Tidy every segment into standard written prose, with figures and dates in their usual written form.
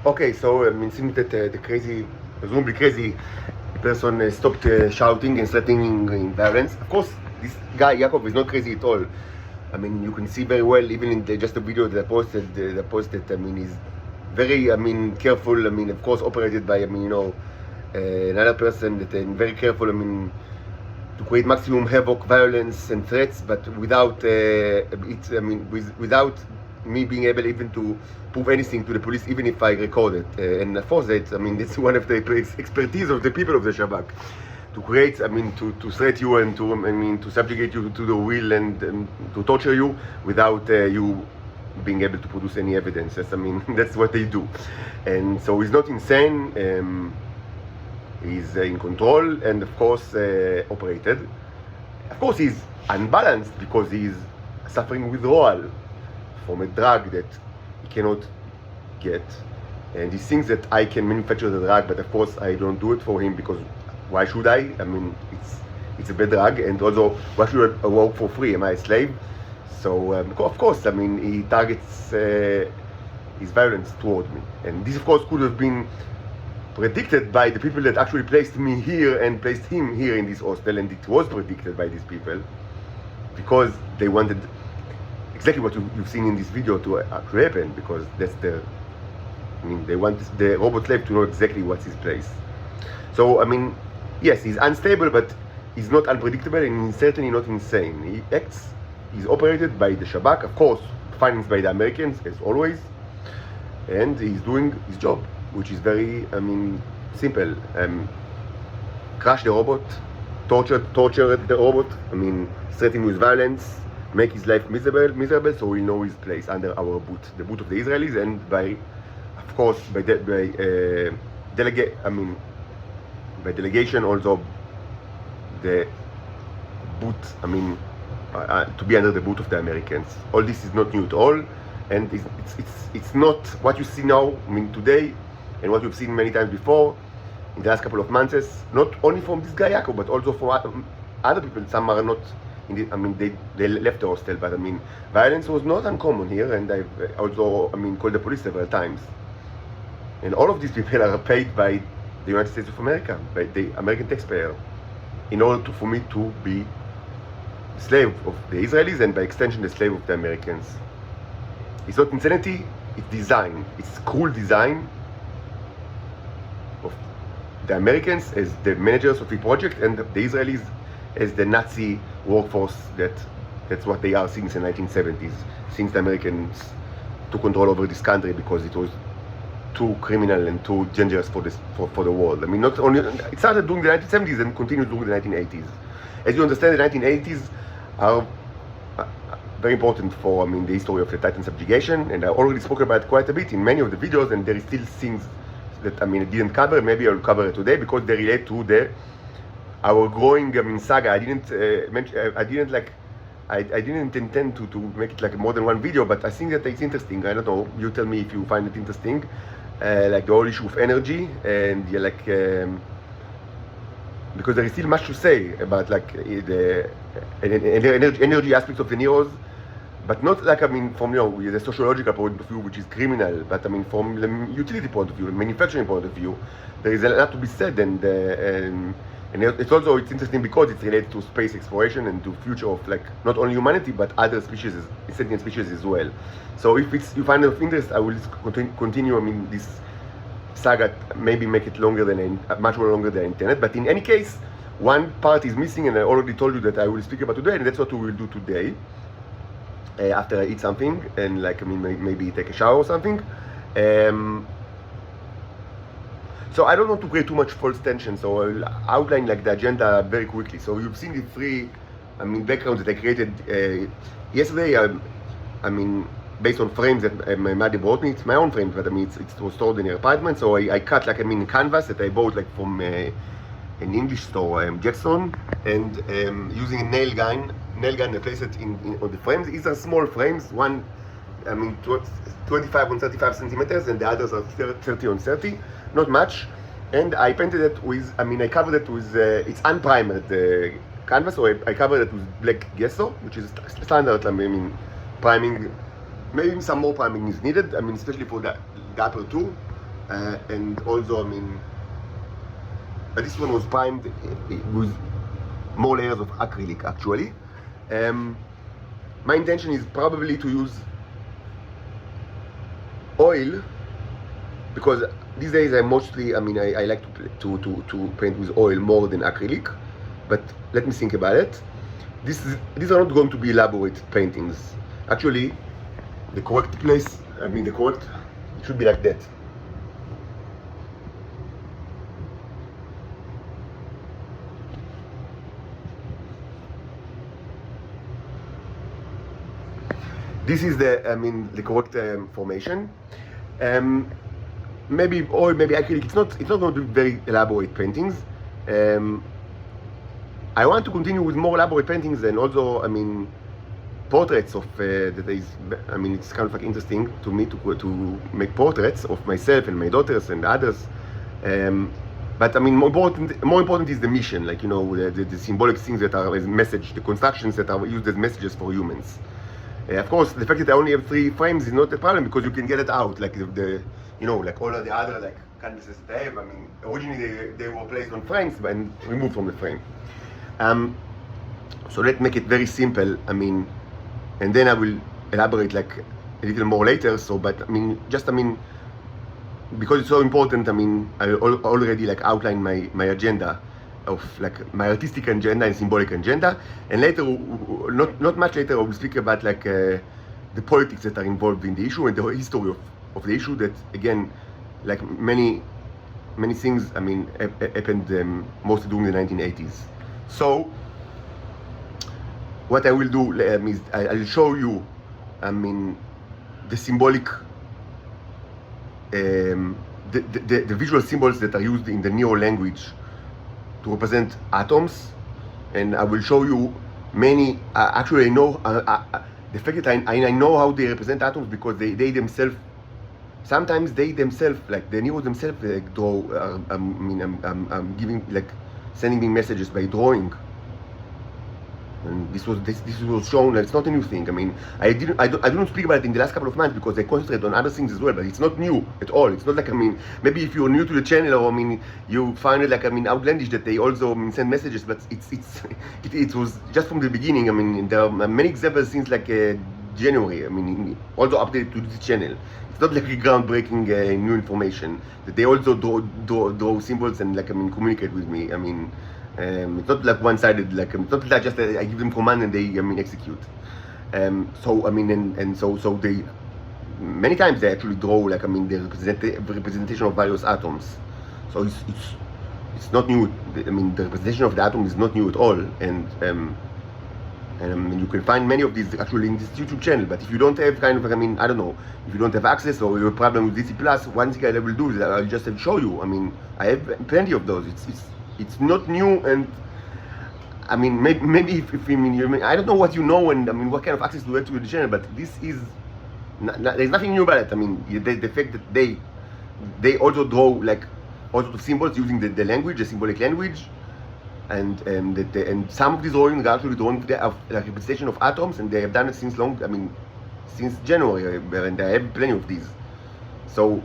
Okay, so it seems that the crazy, presumably crazy person stopped shouting and threatening in violence. Of course, this guy Yaakov is not crazy at all. I mean, you can see very well, even in just the video that I posted. He's very, careful. Of course, operated by, another person that very careful. To create maximum havoc, violence, and threats, but without without me being able even to prove anything to the police, even if I record it. And of course, that's one of the expertise of the people of the Shabak, to create, to threat you and to subjugate you to the will and to torture you without you being able to produce any evidence. That's what they do. And so he's not insane. He's in control and of course operated. Of course he's unbalanced because he's suffering withdrawal from a drug that he cannot get, and he thinks that I can manufacture the drug, but of course I don't do it for him, because why should I? It's a bad drug, and also why should I work for free? Am I a slave? So of course, he targets his violence toward me, and this of course could have been predicted by the people that actually placed me here and placed him here in this hostel, and it was predicted by these people because they wanted exactly what you've seen in this video to actually happen, because that's they want the robot slave to know exactly what's his place. So yes, he's unstable, but he's not unpredictable, and he's certainly not insane. He's operated by the Shabak, of course, financed by the Americans as always, and he's doing his job, which is very, simple. Crash the robot, torture the robot, threaten with violence, make his life miserable, so we know his place under our boot, the boot of the Israelis, and by delegation also the boot, to be under the boot of the Americans. All this is not new at all, and it's not what you see now, today, and what you've seen many times before in the last couple of months, not only from this guy Yaakov, but also from other people. Some are not they left the hostel, but violence was not uncommon here, and I've also called the police several times. And all of these people are paid by the United States of America, by the American taxpayer, in order for me to be a slave of the Israelis, and by extension the slave of the Americans. It's not insanity, it's design. It's cruel design of the Americans as the managers of the project, and the Israelis as the Nazi workforce. That's what they are since the 1970s, since the Americans took control over this country because it was too criminal and too dangerous for the world. Not only it started during the 1970s and continued during the 1980s. As you understand, the 1980s are very important for the history of the Titan subjugation, and I already spoke about it quite a bit in many of the videos, and there is still things that I didn't cover. Maybe I'll cover it today because they relate to our growing saga. I didn't intend to make it like more than one video, but I think that it's interesting. I don't know, you tell me if you find it interesting, like the whole issue of energy, and because there is still much to say about the energy aspects of the Neros, but not from the sociological point of view, which is criminal, but from the utility point of view, the manufacturing point of view, there is a lot to be said, and it's interesting because it's related to space exploration and to future of not only humanity but other species, sentient species as well. So if you find it of interest, I will continue this saga, maybe make it much more longer than intended. But in any case, one part is missing, and I already told you that I will speak about today, and that's what we will do today. After I eat something and maybe take a shower or something. So I don't want to create too much false tension, so I'll outline the agenda very quickly. So you've seen the three backgrounds that I created yesterday. Based on frames that my mother brought me. It's my own frames, but it was stored in her apartment. So I cut canvas that I bought from an English store, Jackson, and using a nail gun, I place it on the frames. These are small frames, 25 on 35 centimeters, and the others are 30 on 30, not much. And I painted it with, I covered it with, it's unprimed canvas, so I covered it with black gesso, which is standard, priming. Maybe some more priming is needed, especially for the upper two. and also, I mean, this one was primed with more layers of acrylic actually. My intention is probably to use oil, because these days I mostly, I mean, I like to paint with oil more than acrylic, but let me think about it. These are not going to be elaborate paintings. Actually, the correct place, I mean, it should be like that. This is the, I mean, the correct formation. Maybe oil, maybe acrylic. It's not going to be very elaborate paintings. I want to continue with more elaborate paintings, and also, I mean, portraits of that is. I mean, it's kind of like interesting to me to make portraits of myself and my daughters and others. But I mean, more important is the mission, like, you know, the symbolic things that are as message, the constructions that are used as messages for humans. Of course, the fact that I only have 3 frames is not a problem, because you can get it out, like the you know, like all of the other like canvases that I have. I mean, originally they were placed on frames and removed from the frame. So let's make it very simple. I mean, and then I will elaborate like a little more later. So, but I mean, because it's so important. I mean, I already like outlined my agenda of like my artistic agenda and symbolic agenda, and later, not much later, I will speak about like the politics that are involved in the issue and the history of the issue. That again, like many things, I mean, happened mostly during the 1980s. So what I will do is I'll show you, I mean, the symbolic, the visual symbols that are used in the Neo language to represent atoms, and I will show you many. Actually, I know the fact that I know how they represent atoms, because they themselves, sometimes they themselves, like the Neos themselves, like draw. I mean, I'm giving, like, sending me messages by drawing. And this was shown. It's not a new thing. I mean, I didn't speak about it in the last couple of months because I concentrate on other things as well. But it's not new at all. It's not like, I mean, maybe if you're new to the channel, or I mean, you find it like, I mean, outlandish that they also, I mean, send messages. But it was just from the beginning. I mean, there are many examples since like January. I mean, also updated to this channel. It's not like a groundbreaking new information. That they also draw symbols and, like, I mean, communicate with me. I mean. It's not like one-sided, like, it's not like just I give them command and they, I mean, execute. So I mean, and so they, many times they actually draw, like, I mean, the representation of various atoms. So it's not new. I mean, the representation of the atom is not new at all, and you can find many of these actually in this YouTube channel. But if you don't have kind of, I mean, I don't know, if you don't have access or you have a problem with DC+, one thing I will do is I'll just show you. I mean, I have plenty of those. It's not new, and I mean, maybe if I mean, I don't know what you know, and I mean, what kind of access do you have to the channel, but this is, there's nothing new about it. I mean, the fact that they also draw, like, all sorts of symbols using the language, the symbolic language, and some of these drawings are actually drawing the representation of atoms, and they have done it since long, I mean, since January, and I have plenty of these. So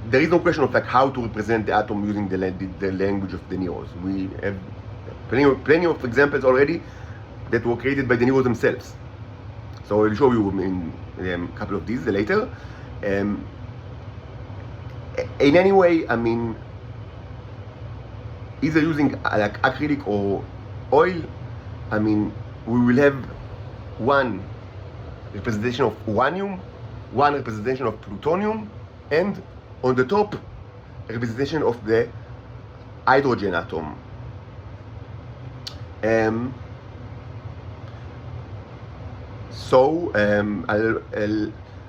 there is no question of, like, how to represent the atom using the language of the Neos. We have plenty of examples already that were created by the Neos themselves. So I'll show you in a couple of these later. In any way, I mean, either using like acrylic or oil, I mean, we will have one representation of uranium, one representation of plutonium, and on the top, a representation of the hydrogen atom. So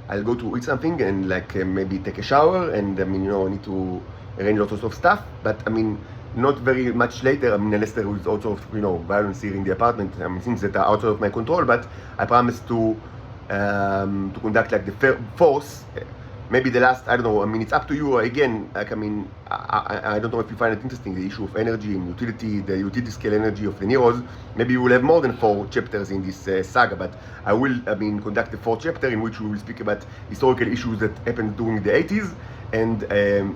I'll go to eat something and, like, maybe take a shower, and I mean, you know, I need to arrange lots of stuff. But I mean, not very much later. I mean, unless there is also, you know, violence here in the apartment. I mean, things that are outside of my control. But I promise to conduct, like, the force. Maybe the last, I don't know, I mean, it's up to you. Again, like, I mean, I don't know if you find it interesting, the issue of energy and utility, the utility scale energy of the Neos. Maybe we will have more than 4 chapters in this saga, but I will, I mean, conduct the 4th chapter in which we will speak about historical issues that happened during the 80s, And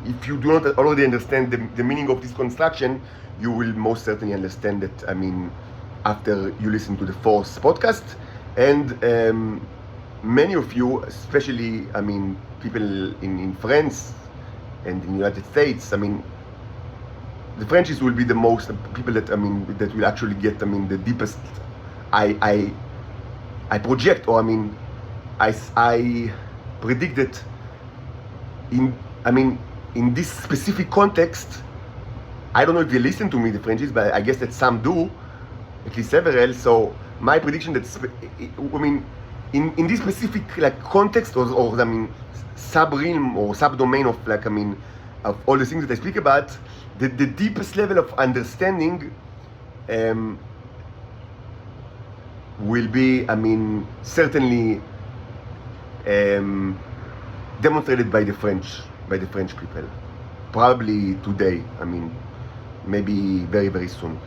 if you do not already understand the meaning of this construction, you will most certainly understand it, I mean, after you listen to the fourth podcast. And many of you, especially, I mean, people in France and in the United States, I mean, the Frenchies will be the most people that, I mean, that will actually get, I mean, the deepest. I project, or I mean, I predict that in this specific context, I don't know if you listen to me, the Frenchies, but I guess that some do, at least several. So my prediction that, I mean, in this specific like context, or I mean, sub-realm or sub-domain of like, I mean, of all the things that I speak about, the deepest level of understanding will be, I mean, certainly demonstrated by the French people. Probably today, I mean, maybe very, very soon.